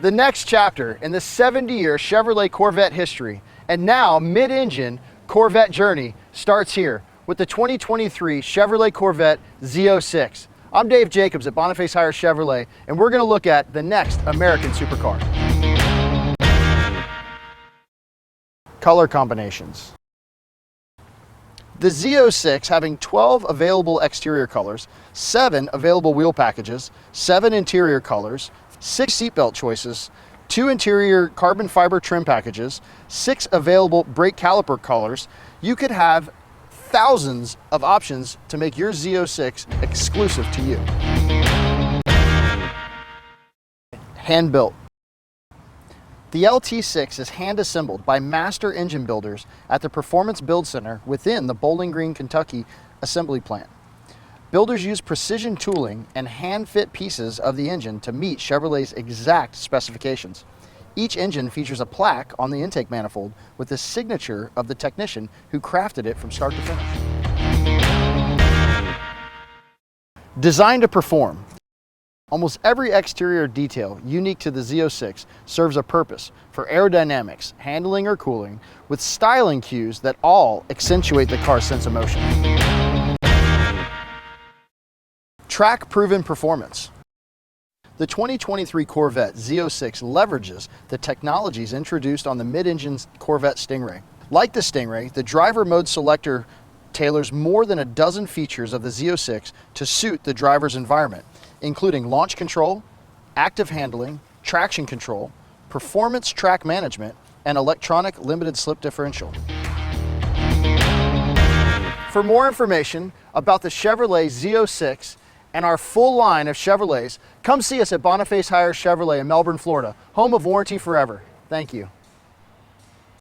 The next chapter in the 70-year Chevrolet Corvette history and now mid-engine Corvette journey starts here with the 2023 Chevrolet Corvette Z06. I'm Dave Jacobs at Boniface Hiers Chevrolet, and we're going to look at the next American supercar. Color combinations. The Z06 having 12 available exterior colors, 7 available wheel packages, 7 interior colors, 6 seatbelt choices, 2 interior carbon fiber trim packages, 6 available brake caliper colors. You could have thousands of options to make your Z06 exclusive to you. Hand built. The LT6 is hand assembled by master engine builders at the Performance Build Center within the Bowling Green, Kentucky assembly plant. Builders use precision tooling and hand fit pieces of the engine to meet Chevrolet's exact specifications. Each engine features a plaque on the intake manifold with the signature of the technician who crafted it from start to finish. Designed to perform. Almost every exterior detail unique to the Z06 serves a purpose for aerodynamics, handling, or cooling, with styling cues that all accentuate the car's sense of motion. Track-proven performance. The 2023 Corvette Z06 leverages the technologies introduced on the mid-engine Corvette Stingray. Like the Stingray, the driver mode selector tailors more than a dozen features of the Z06 to suit the driver's environment, including launch control, active handling, traction control, performance track management, and electronic limited slip differential. For more information about the Chevrolet Z06 and our full line of Chevrolets, come see us at Boniface Hiers Chevrolet in Melbourne, Florida, home of Warranty Forever. Thank you.